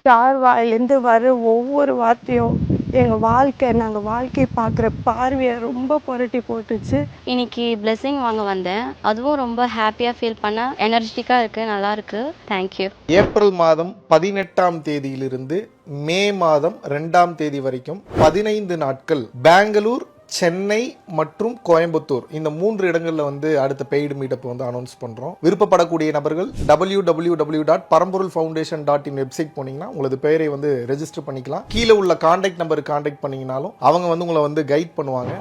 Sir வாயிலேருந்து வர ஒவ்வொரு வார்த்தையும் நாங்கள் வாழ்க்கையை பார்க்குற பார்வையை ரொம்ப புரட்டி போட்டுச்சு. இன்னைக்கு பிளெஸிங் வாங்க வந்தேன். அதுவும் ரொம்ப ஹாப்பியாக ஃபீல் பண்ண எனர்ஜெட்டிக்காக இருக்குது, நல்லாயிருக்கு. தேங்க்யூ. ஏப்ரல் மாதம் 18ஆம் தேதியிலிருந்து மே மாதம் 2ஆம் தேதி வரைக்கும் 15 நாட்கள் பெங்களூர், சென்னை மற்றும் கோயம்புத்தூர் இந்த 3 இடங்கள்ல வந்து அடுத்த பெய்டு மீட்டப் வந்து அனௌன்ஸ் பண்றோம். விருப்பப்படக்கூடிய நபர்கள் www.paramporulfoundation.in வெப்சைட் போனீங்கன்னா உங்களது பெயரை வந்து ரெஜிஸ்டர் பண்ணிக்கலாம். கீழே உள்ள கான்டாக்ட் நம்பருக்கு கான்டாக்ட் பண்ணீங்கனாலும் அவங்க வந்து உங்களை வந்து கைட் பண்ணுவாங்க.